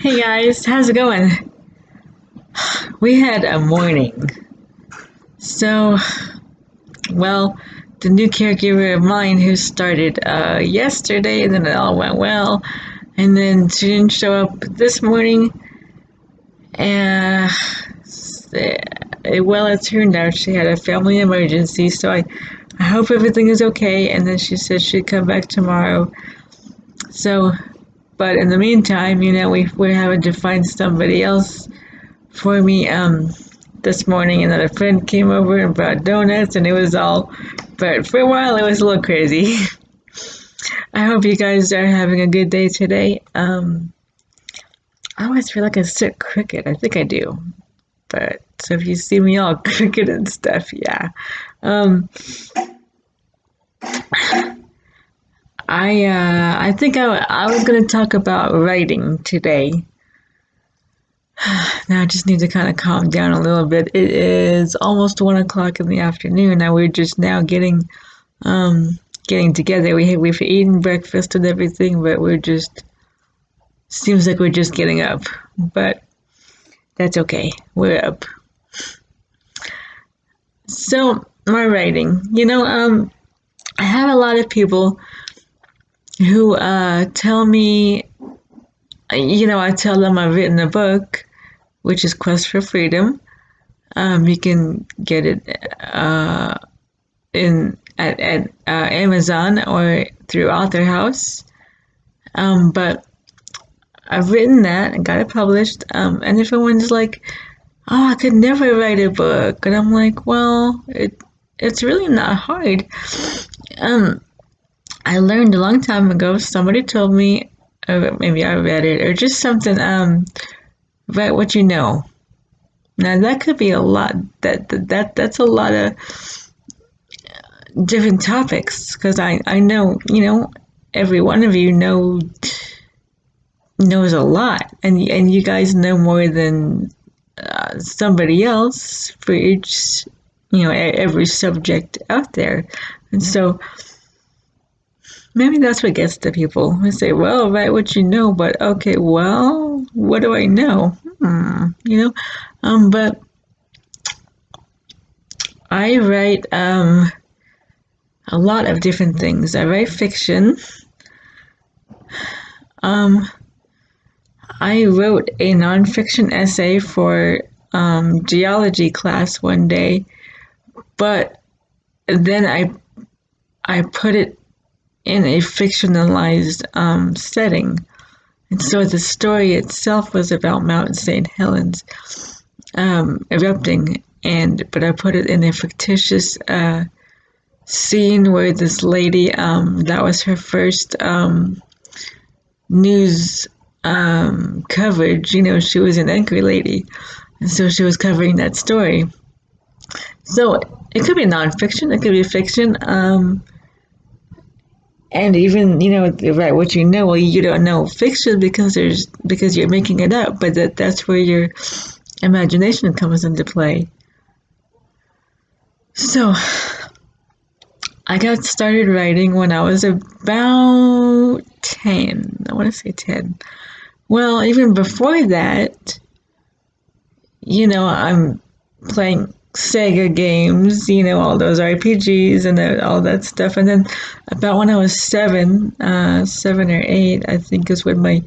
Hey guys, how's it going? We had a morning. So, well, the new caregiver of mine who started yesterday, and then it all went well, and then she didn't show up this morning, and well, it turned out she had a family emergency, so I hope everything is okay, and then she said she'd come back tomorrow. So, but in the meantime, we're having to find somebody else for me. This morning another friend came over and brought donuts, and it was all, but for a while it was a little crazy. I hope you guys are having a good day today. I always feel like a sick cricket. I think I do, but so if you see me all cricket and stuff, yeah. um I think I was gonna talk about writing today. Now I just need to kind of calm down a little bit. It is almost 1 o'clock in the afternoon. Now we're just now getting together. We've eaten breakfast and everything, but we're just seems like we're just getting up. But that's okay. We're up. So my writing, I have a lot of people who tell me, I tell them I've written a book, which is Quest for Freedom. You can get it in at Amazon or through Author House. But I've written that and got it published. And everyone's like, "Oh, I could never write a book," and I'm like, "Well, it's really not hard." Um, I learned a long time ago. Somebody told me, or maybe I read it, or just something. Write what you know. Now that could be a lot. That's a lot of different topics because I know every one of you knows a lot, and you guys know more than somebody else for each every subject out there, and so maybe that's what gets to people. They say, "Well, write what you know," but okay, well, what do I know? But I write a lot of different things. I write fiction. Um, I wrote a nonfiction essay for geology class one day, but then I put it in a fictionalized setting, and so the story itself was about Mount St. Helens erupting, but I put it in a fictitious scene where this lady, that was her first news coverage. She was an anchor lady, and so she was covering that story. So it could be nonfiction, it could be fiction, and even right, what you know. Well, you don't know fiction because you're making it up, but that's where your imagination comes into play. So I got started writing when I was about 10. I want to say 10. Well, even before that, I'm playing Sega games, all those RPGs and all that stuff. And then about when I was 7 or 8, I think is when my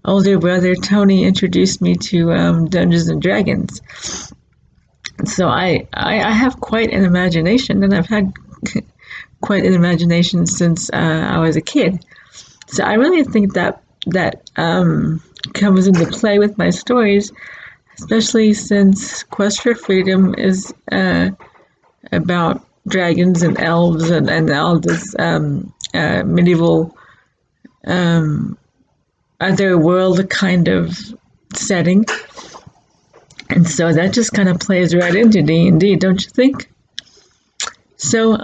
older brother Tony introduced me to Dungeons and Dragons. So I have quite an imagination, and I've had quite an imagination since I was a kid. So I really think that comes into play with my stories, especially since Quest for Freedom is about dragons and elves and all this medieval other world kind of setting. And so that just kind of plays right into D&D, don't you think? So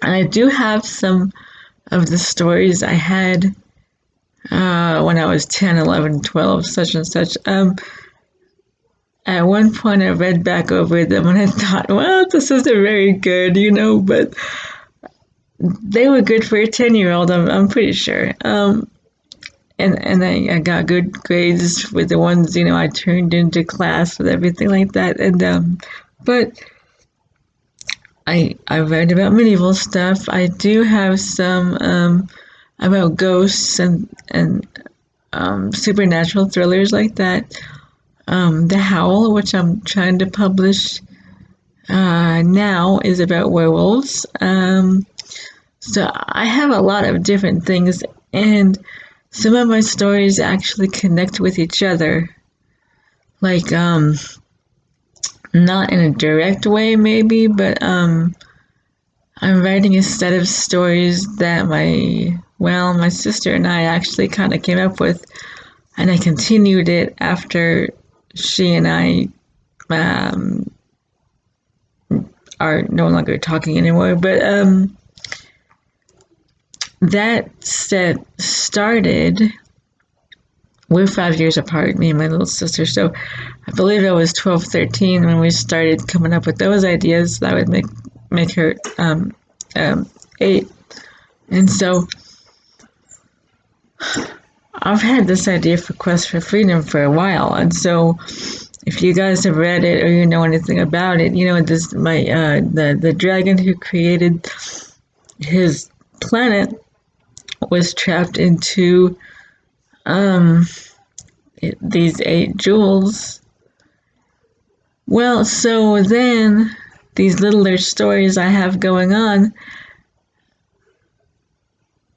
I do have some of the stories I had when I was 10, 11, 12, such and such. At one point, I read back over them and I thought, well, this isn't very good, but they were good for a 10-year-old, I'm pretty sure. and I got good grades with the ones, I turned into class with everything like that. And but I read about medieval stuff. I do have some about ghosts and supernatural thrillers like that. The Howl, which I'm trying to publish now, is about werewolves. So I have a lot of different things, and some of my stories actually connect with each other. Like, not in a direct way, maybe, but I'm writing a set of stories that my sister and I actually kind of came up with, and I continued it after she and I um, are no longer talking anymore. But that set started. We're 5 years apart, me and my little sister. So I believe I was 12, 13 when we started coming up with those ideas. That would make her 8. And so I've had this idea for Quest for Freedom for a while. And so if you guys have read it or you know anything about it, the dragon who created his planet was trapped into these 8 jewels. Well, so then these littler stories I have going on,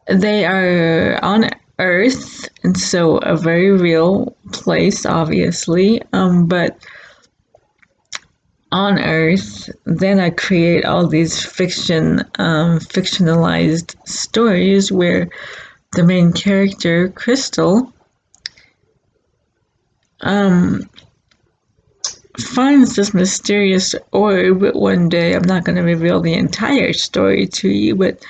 they are on Earth, and so a very real place, obviously, but on Earth, then I create all these fictionalized stories where the main character, Crystal, finds this mysterious orb one day. I'm not going to reveal the entire story to you, but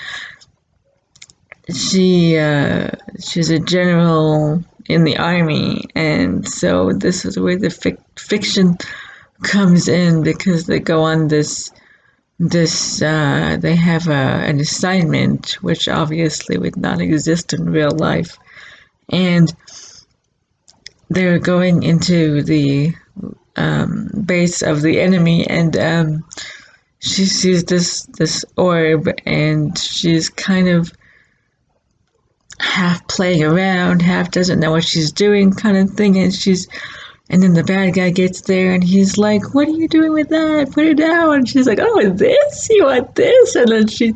she's a general in the army, and so this is where the fiction comes in, because they go on this they have an assignment which obviously would not exist in real life, and they're going into the base of the enemy, and she sees this orb, and she's kind of half playing around, half doesn't know what she's doing, kind of thing, and then the bad guy gets there, and he's like, "What are you doing with that? Put it down." And she's like, "Oh, this? You want this?" And then she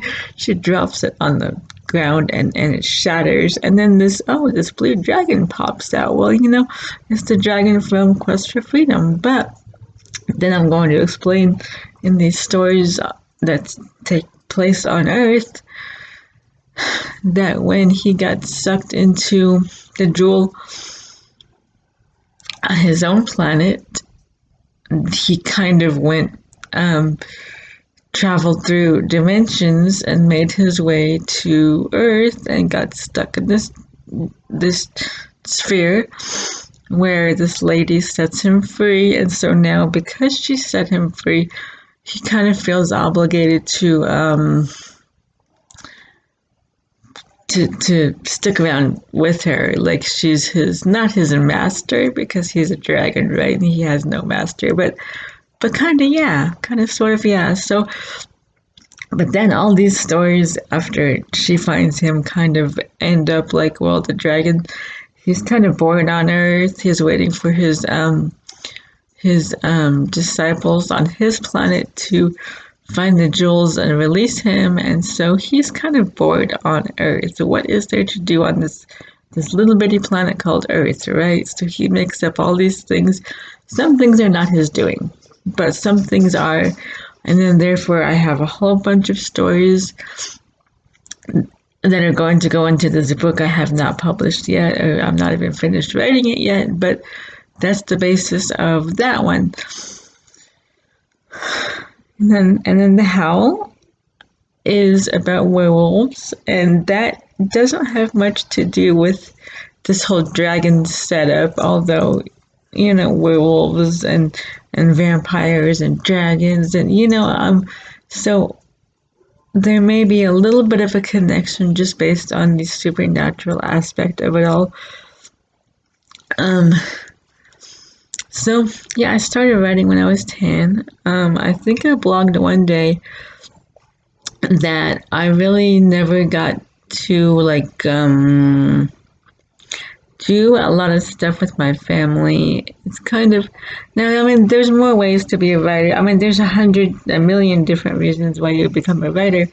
drops it on the ground, and it shatters. And then this blue dragon pops out. Well, it's the dragon from Quest for Freedom. But then I'm going to explain in these stories that take place on Earth that when he got sucked into the jewel on his own planet, he kind of went, traveled through dimensions and made his way to Earth and got stuck in this sphere where this lady sets him free. And so now, because she set him free, he kind of feels obligated to stick around with her, like she's not his master, because he's a dragon, right? And he has no master, but kind of sort of, yeah. So, but then all these stories after she finds him kind of end up like, well, the dragon, he's kind of bored on Earth. He's waiting for his disciples on his planet to find the jewels and release him, and so he's kind of bored on Earth. What is there to do on this little bitty planet called Earth, right? So he makes up all these things. Some things are not his doing, but some things are, and then therefore I have a whole bunch of stories that are going to go into this book I have not published yet, or I'm not even finished writing it yet, but that's the basis of that one. And then The Howl is about werewolves, and that doesn't have much to do with this whole dragon setup, although, werewolves and vampires and dragons, and, so there may be a little bit of a connection just based on the supernatural aspect of it all. Um, so yeah, I started writing when I was 10. I think I blogged one day that I really never got to do a lot of stuff with my family. It's kind of now. I mean, there's more ways to be a writer. I mean, there's a million different reasons why you become a writer.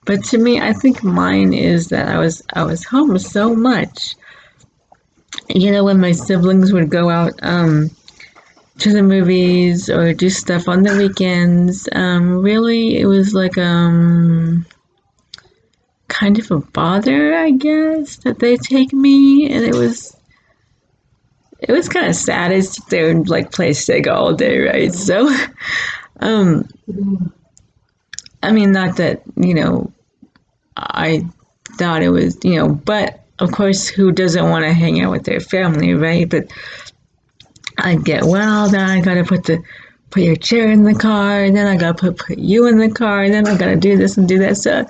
But to me, I think mine is that I was home so much. You know, when my siblings would go out to the movies or do stuff on the weekends, really, it was like kind of a bother, I guess, that they take me, and it was kind of sad. I sit there and like play Sega all day, right? So, um, I mean, not that I thought it was, but of course, who doesn't want to hang out with their family, right? But I get, well, then I gotta put your chair in the car, and then I gotta put you in the car, and then I gotta do this and do that. So,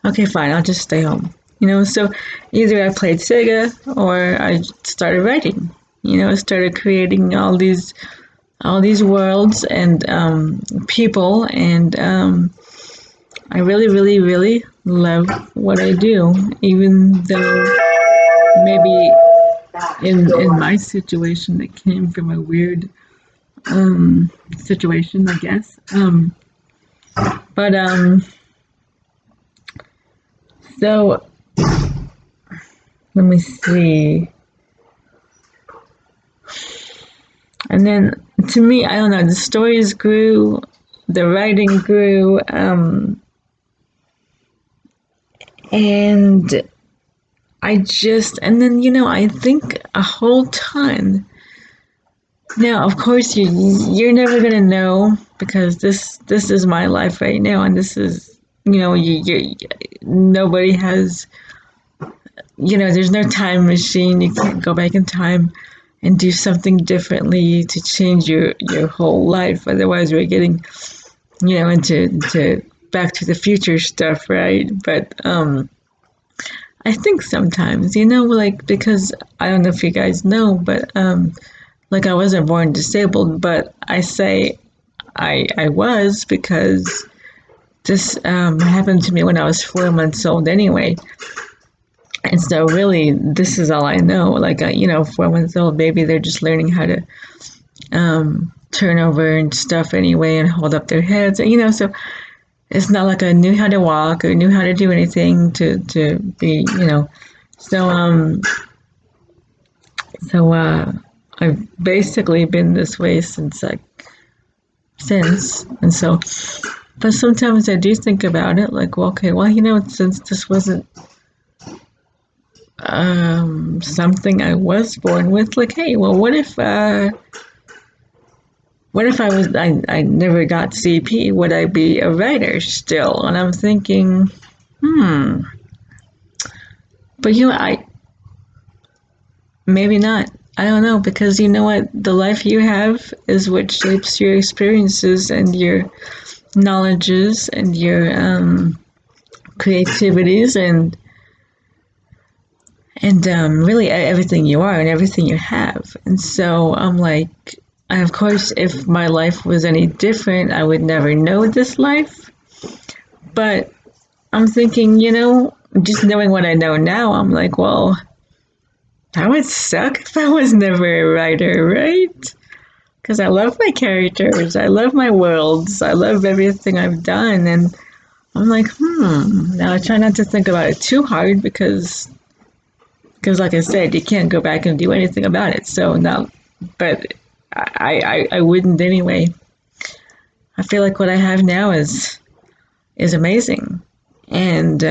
okay, fine, I'll just stay home. So either I played Sega or I started writing. Started creating all these worlds and people, and I really, really, really love what I do, even though maybe in my situation it came from a weird situation, I guess. But so let me see. And then to me, I don't know, the stories grew, the writing grew, and and then, I think a whole ton. Now, of course, you're never gonna know because this is my life right now, and this is, nobody has, there's no time machine. You can't go back in time and do something differently to change your whole life. Otherwise, we're getting, into Back to the Future stuff, right? But I think sometimes, because I don't know if you guys know, but I wasn't born disabled, but I say I was because this happened to me when I was 4 months old anyway. And so really, this is all I know. 4 months old baby, they're just learning how to turn over and stuff anyway and hold up their heads. So it's not like I knew how to walk or knew how to do anything to be, So, I've basically been this way since. And so, but sometimes I do think about it, like, well, okay, well, since this wasn't something I was born with, like, hey, well, what if I never got CP? Would I be a writer still? And I'm thinking, but maybe not. I don't know, because you know what? The life you have is what shapes your experiences and your knowledges and your creativities and really everything you are and everything you have. And so I'm like, of course, if my life was any different, I would never know this life. But I'm thinking, just knowing what I know now, I'm like, well, that would suck if I was never a writer, right? Because I love my characters, I love my worlds, I love everything I've done, and I'm like, Now I try not to think about it too hard because like I said, you can't go back and do anything about it. So now, but I wouldn't anyway. I feel like what I have now is amazing, and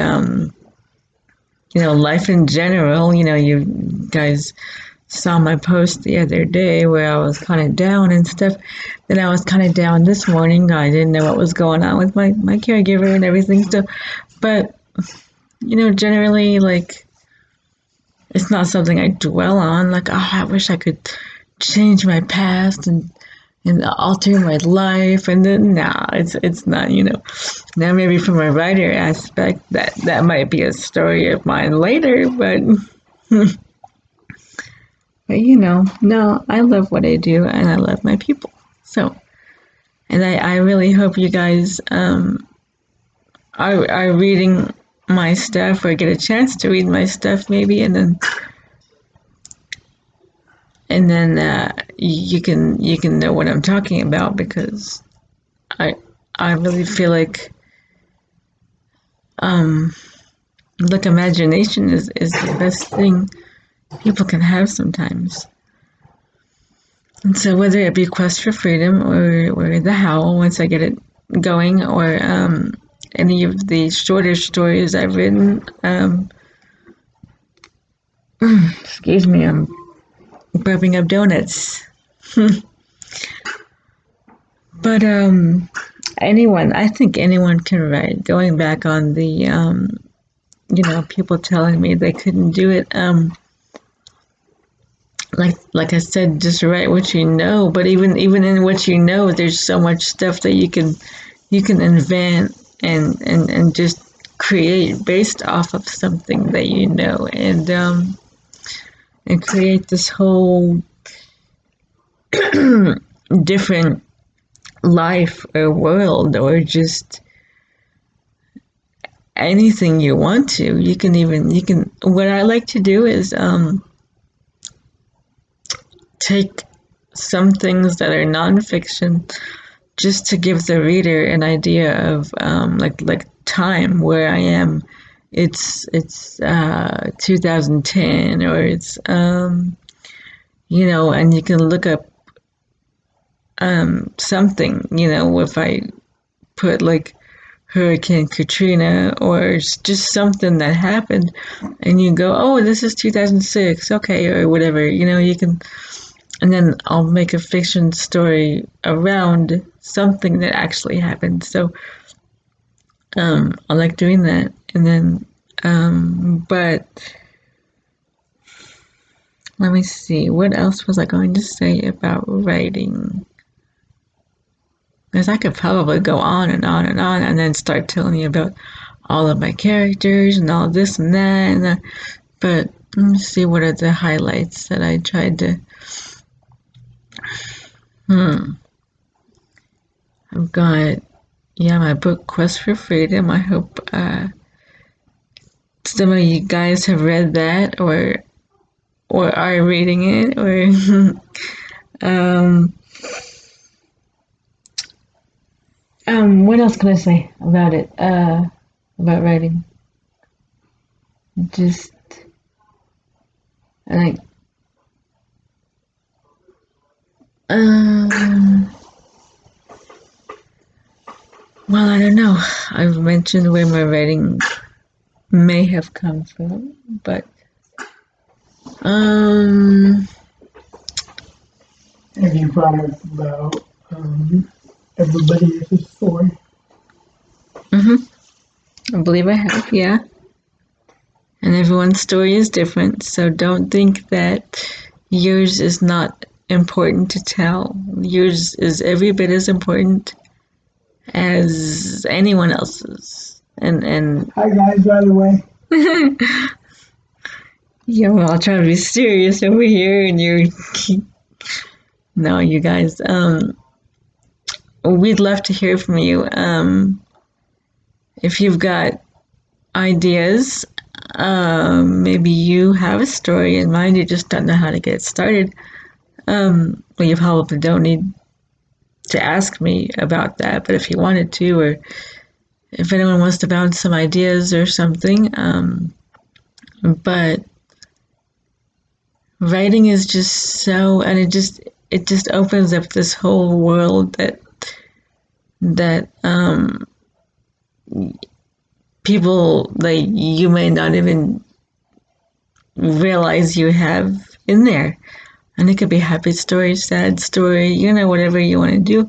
life in general. You guys saw my post the other day where I was kind of down and stuff. Then I was kind of down this morning. I didn't know what was going on with my caregiver and everything. So, but generally, like, it's not something I dwell on. Like, oh, I wish I could change my past and and alter my life, and then it's not, now maybe from a writer aspect that might be a story of mine later, but no, I love what I do and I love my people. So, and I really hope you guys are reading my stuff or get a chance to read my stuff maybe, and then you can know what I'm talking about, because I really feel like imagination is the best thing people can have sometimes. And so whether it be Quest for Freedom or The Howl, once I get it going, or any of the shorter stories I've written, excuse me, I'm burping up donuts. But I think anyone can write. Going back on the, people telling me they couldn't do it, like I said, just write what you know. But even in what you know, there's so much stuff that you can invent and just create based off of something that you know, and create this whole different life or world, or just anything you want to. You can what I like to do is take some things that are nonfiction, just to give the reader an idea of like time, where I am. It's 2010, or it's and you can look up something, if I put like Hurricane Katrina, or just something that happened, and you go, oh, this is 2006, okay, or whatever, you can, and then I'll make a fiction story around something that actually happened. So I like doing that. And then but let me see, what else was I going to say about writing? Because I could probably go on and on and on, and then start telling you about all of my characters and all this and that, but let me see, what are the highlights that I tried to. I've got, my book Quest for Freedom. I hope some of you guys have read that, or are reading it, or what else can I say about it? About writing. Just like well, I don't know. I've mentioned where my writing may have come from, but Have you promised about everybody is a story? I believe I have, yeah. And everyone's story is different, so don't think that yours is not important to tell. Yours is every bit as important as anyone else's. And Hi guys, by the way. yeah, we're all trying to be serious over here, and you're no, you guys. We'd love to hear from you. If you've got ideas, maybe you have a story in mind, you just don't know how to get started. Well, you probably don't need to ask me about that, but if you wanted to, or if anyone wants to bounce some ideas or something, but writing is just so, and it just opens up this whole world that people like you may not even realize you have in there. And it could be happy story, sad story, whatever you want to do.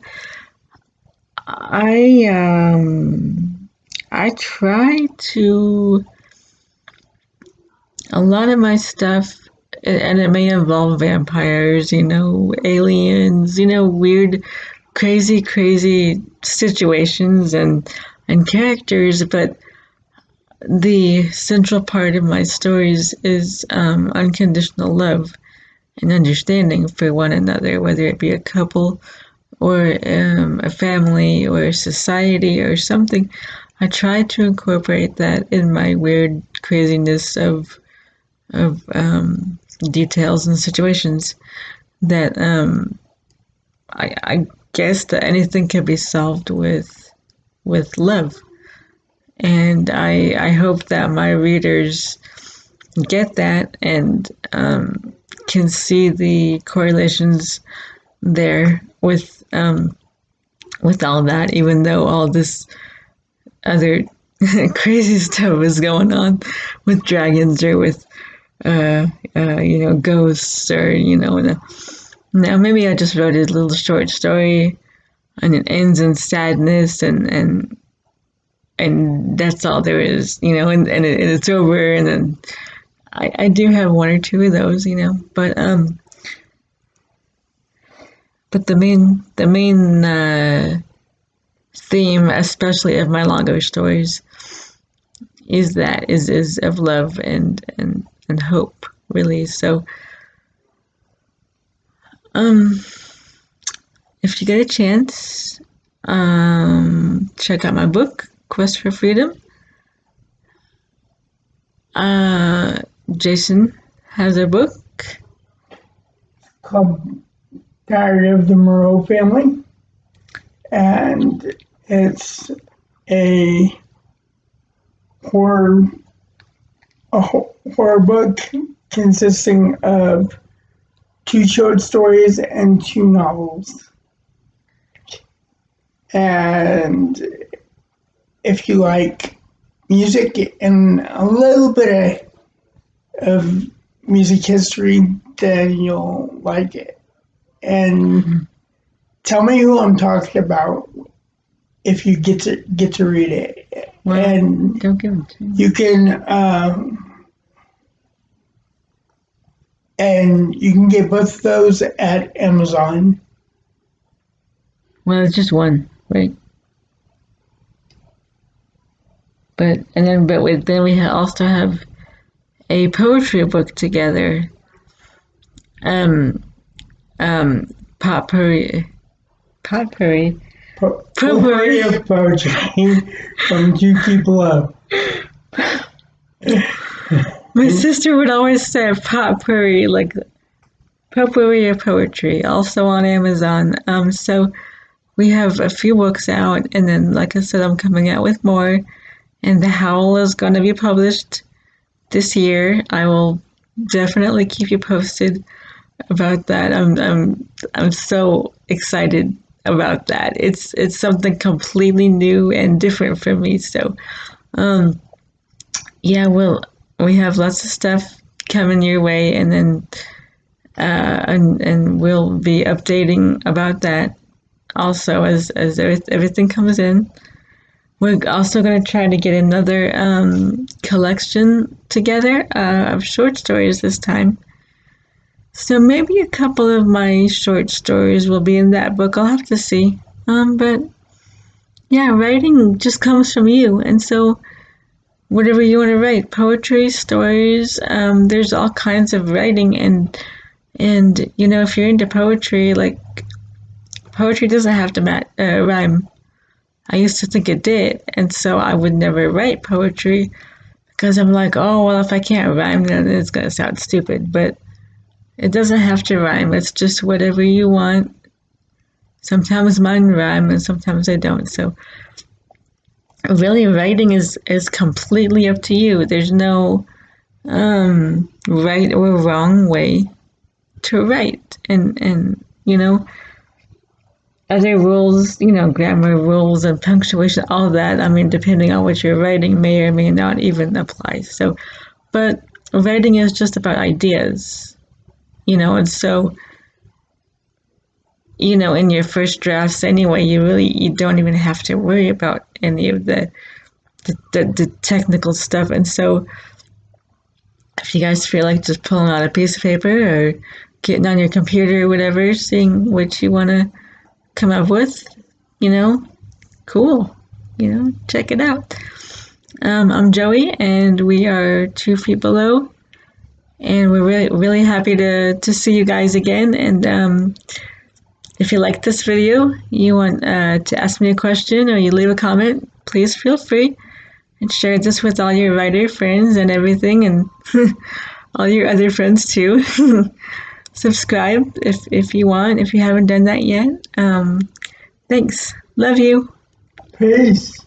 I try to, a lot of my stuff and it may involve vampires, aliens, weird, crazy situations and characters, but the central part of my stories is unconditional love and understanding for one another, whether it be a couple or a family or a society or something. I try to incorporate that in my weird craziness of details and situations that I guess that anything can be solved with love. And I hope that my readers get that and can see the correlations there with all that, even though all this other crazy stuff is going on with dragons or with ghosts or now maybe I just wrote a little short story and it ends in sadness and that's all there is, and it's over, and then I do have one or two of those, but the main theme, especially of my longer stories, is of love and hope, really. So, if you get a chance, check out my book, Quest for Freedom. Jason has a book called Diary of the Moreau Family, and it's a horror book consisting of 2 short stories and 2 novels. And if you like music and a little bit of music history, then you'll like it. And tell me who I'm talking about if you get to read it. Well, and don't give it to me. you can get both of those at Amazon. Well, it's just one, right? But we also have a poetry book together. Potpourri. Potpourri of poetry from 2 People Up. My sister would always say potpourri, like potpourri of poetry, also on Amazon. So we have a few books out, and then, like I said, I'm coming out with more. And The Howl is going to be published this year. I will definitely keep you posted about that. I'm so excited about that. It's something completely new and different for me. So, yeah, we have lots of stuff coming your way, and then and we'll be updating about that also as everything comes in. We're also going to try to get another collection together of short stories this time. So maybe a couple of my short stories will be in that book. I'll have to see. But yeah, writing just comes from you. And so whatever you want to write, poetry, stories, there's all kinds of writing. And if you're into poetry, like poetry doesn't have to rhyme. I used to think it did, and so I would never write poetry because I'm like, oh, well, if I can't rhyme, then it's going to sound stupid. But it doesn't have to rhyme. It's just whatever you want. Sometimes mine rhyme, and sometimes they don't. So really, writing is completely up to you. There's no right or wrong way to write, and other rules, grammar rules and punctuation, all that, depending on what you're writing, may or may not even apply. So, but writing is just about ideas, and so, in your first drafts anyway, you don't even have to worry about any of the technical stuff. And so if you guys feel like just pulling out a piece of paper or getting on your computer or whatever, seeing what you want to come up with, cool. Check it out. I'm Joey, and we are 2 Feet Below, and we're really, really happy to see you guys again. And if you like this video, you want to ask me a question or you leave a comment, please feel free and share this with all your writer friends and everything, and all your other friends too. Subscribe if you want, if you haven't done that yet. Thanks. Love you. Peace.